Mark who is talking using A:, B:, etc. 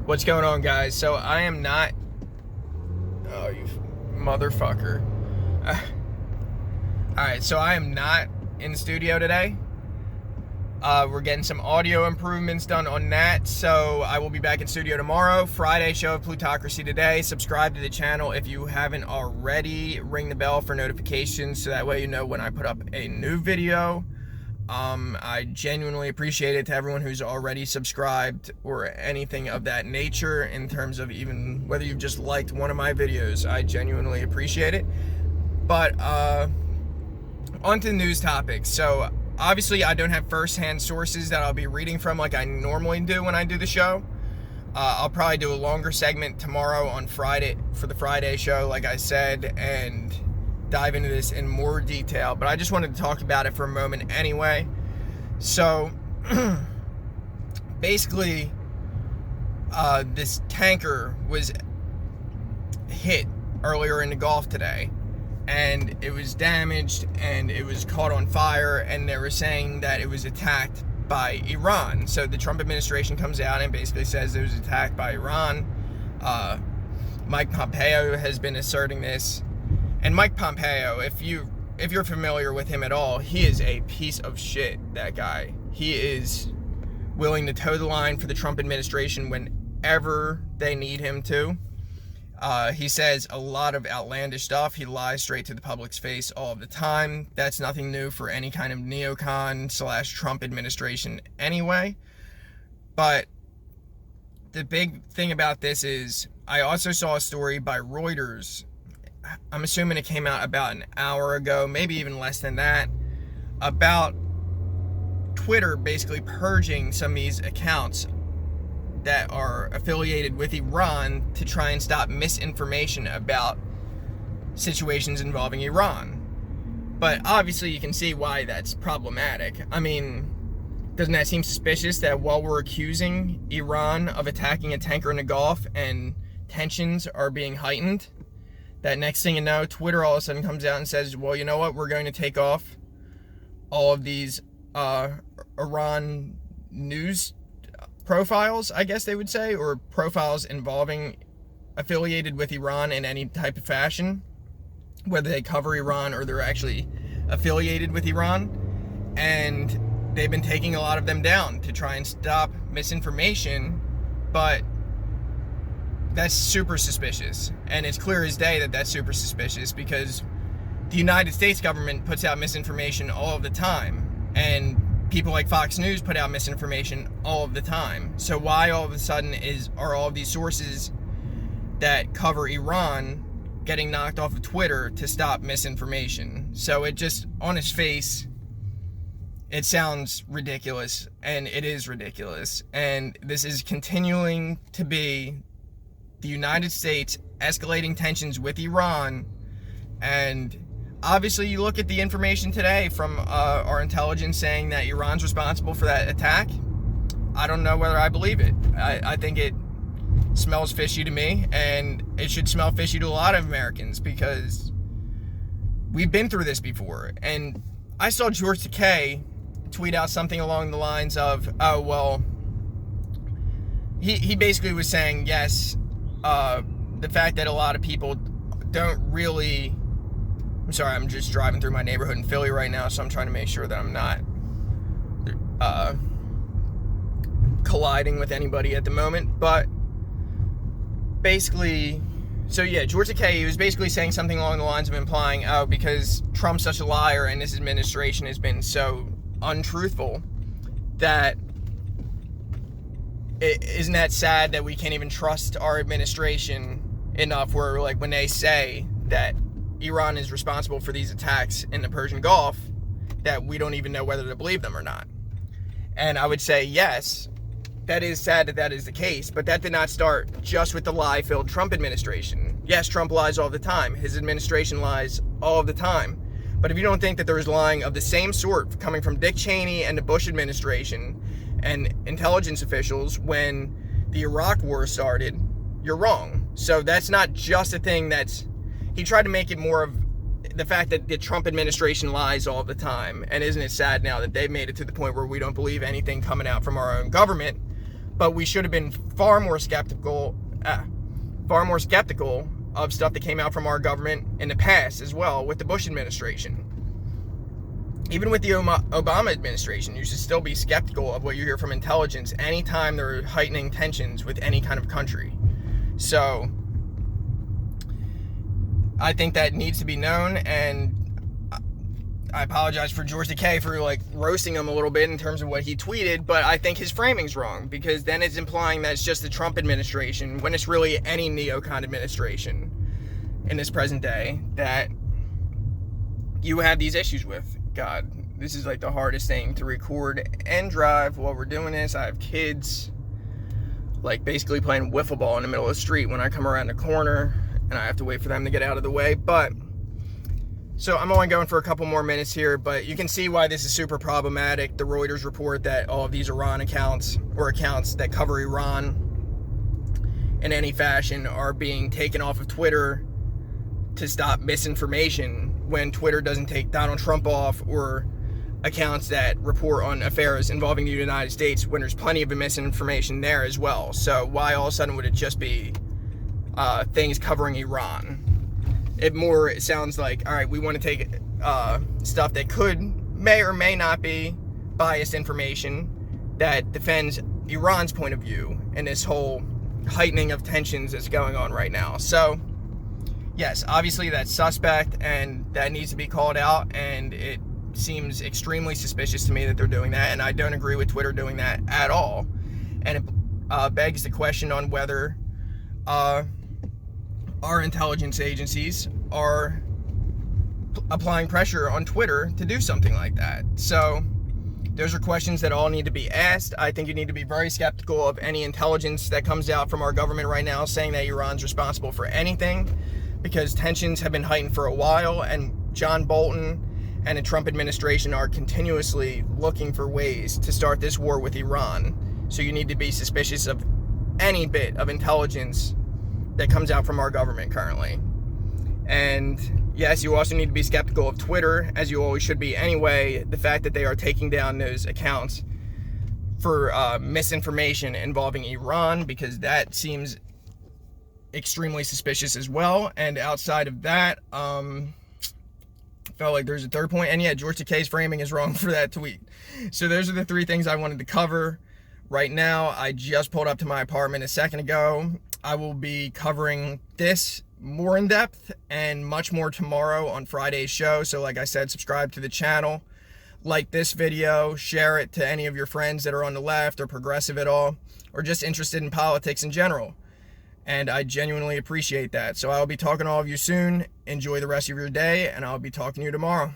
A: What's going on, guys? So I am not... Oh, you motherfucker. Alright, so I am not in the studio today. We're getting some audio improvements done on that, so I will be back in studio tomorrow. Friday show of Plutocracy today. Subscribe to the channel if you haven't already. Ring the bell for notifications so that way you know when I put up a new video. I genuinely appreciate it to everyone who's already subscribed or anything of that nature, in terms of even whether you've just liked one of my videos. I genuinely appreciate it. But on to the news topics. So obviously I don't have first-hand sources that I'll be reading from like I normally do when I do the show. I'll probably do a longer segment tomorrow on Friday for the Friday show, like I said, and dive into this in more detail, but I just wanted to talk about it for a moment anyway. So basically this tanker was hit earlier in the Gulf today, and it was damaged and it was caught on fire, and they were saying that it was attacked by Iran. So the Trump administration comes out and basically says it was attacked by Iran. Mike Pompeo has been asserting this. And Mike Pompeo, if you're familiar with him at all, he is a piece of shit, that guy. He is willing to toe the line for the Trump administration whenever they need him to. He says a lot of outlandish stuff. He lies straight to the public's face all of the time. That's nothing new for any kind of neocon / Trump administration anyway. But the big thing about this is, I also saw a story by Reuters. I'm assuming it came out about an hour ago, maybe even less than that, about Twitter basically purging some of these accounts that are affiliated with Iran to try and stop misinformation about situations involving Iran. But obviously you can see why that's problematic. I mean, doesn't that seem suspicious that while we're accusing Iran of attacking a tanker in the Gulf and tensions are being heightened, that next thing you know, Twitter all of a sudden comes out and says, well, you know what, we're going to take off all of these Iran news profiles, I guess they would say, or profiles involving affiliated with Iran in any type of fashion, whether they cover Iran or they're actually affiliated with Iran. And they've been taking a lot of them down to try and stop misinformation, but that's super suspicious. And it's clear as day that that's super suspicious, because the United States government puts out misinformation all of the time, and people like Fox News put out misinformation all of the time. So why all of a sudden are all of these sources that cover Iran getting knocked off of Twitter to stop misinformation? So it just, on its face, it sounds ridiculous, and it is ridiculous. And this is continuing to be the United States escalating tensions with Iran. And obviously you look at the information today from our intelligence saying that Iran's responsible for that attack. I don't know whether I believe it. I think it smells fishy to me, and it should smell fishy to a lot of Americans, because we've been through this before. And I saw George Takei tweet out something along the lines of, oh, well, he basically was saying, yes, the fact that a lot of people don't really... I'm sorry, I'm just driving through my neighborhood in Philly right now, so I'm trying to make sure that I'm not colliding with anybody at the moment. But basically, so yeah, George Takei was basically saying something along the lines of implying, oh, because Trump's such a liar and this administration has been so untruthful, that isn't that sad that we can't even trust our administration enough, where like when they say that Iran is responsible for these attacks in the Persian Gulf, that we don't even know whether to believe them or not. And I would say, yes, that is sad that that is the case, but that did not start just with the lie-filled Trump administration. Yes, Trump lies all the time. His administration lies all of the time. But if you don't think that there is lying of the same sort coming from Dick Cheney and the Bush administration and intelligence officials when the Iraq war started, you're wrong. So that's not just a thing that's... He tried to make it more of the fact that the Trump administration lies all the time. And isn't it sad now that they've made it to the point where we don't believe anything coming out from our own government? But we should have been far more skeptical of stuff that came out from our government in the past as well with the Bush administration. Even with the Obama administration, you should still be skeptical of what you hear from intelligence anytime they're heightening tensions with any kind of country. So I think that needs to be known, and I apologize for George Takei for like roasting him a little bit in terms of what he tweeted, but I think his framing's wrong, because then it's implying that it's just the Trump administration when it's really any neocon administration in this present day that you have these issues with. God, this is like the hardest thing to record and drive while we're doing this. I have kids like basically playing wiffle ball in the middle of the street when I come around the corner, and I have to wait for them to get out of the way. But so I'm only going for a couple more minutes here, but you can see why this is super problematic. The Reuters report that all of these Iran accounts, or accounts that cover Iran in any fashion, are being taken off of Twitter to stop misinformation, when Twitter doesn't take Donald Trump off, or accounts that report on affairs involving the United States when there's plenty of misinformation there as well. So why all of a sudden would it just be things covering Iran? It sounds like, all right, we want to take stuff that may or may not be biased information that defends Iran's point of view in this whole heightening of tensions that's going on right now. So yes, obviously that's suspect, and that needs to be called out, and it seems extremely suspicious to me that they're doing that, and I don't agree with Twitter doing that at all. And it begs the question on whether our intelligence agencies are applying pressure on Twitter to do something like that. So those are questions that all need to be asked. I think you need to be very skeptical of any intelligence that comes out from our government right now saying that Iran's responsible for anything, because tensions have been heightened for a while, and John Bolton and the Trump administration are continuously looking for ways to start this war with Iran. So you need to be suspicious of any bit of intelligence that comes out from our government currently. And yes, you also need to be skeptical of Twitter, as you always should be anyway. The fact that they are taking down those accounts for misinformation involving Iran, because that seems extremely suspicious as well. And outside of that, felt like there's a third point. And yeah, George Takei's framing is wrong for that tweet. So those are the three things I wanted to cover right now. I just pulled up to my apartment a second ago. I will be covering this more in depth and much more tomorrow on Friday's show. So like I said, subscribe to the channel, like this video, share it to any of your friends that are on the left or progressive at all, or just interested in politics in general. And I genuinely appreciate that. So I'll be talking to all of you soon. Enjoy the rest of your day, and I'll be talking to you tomorrow.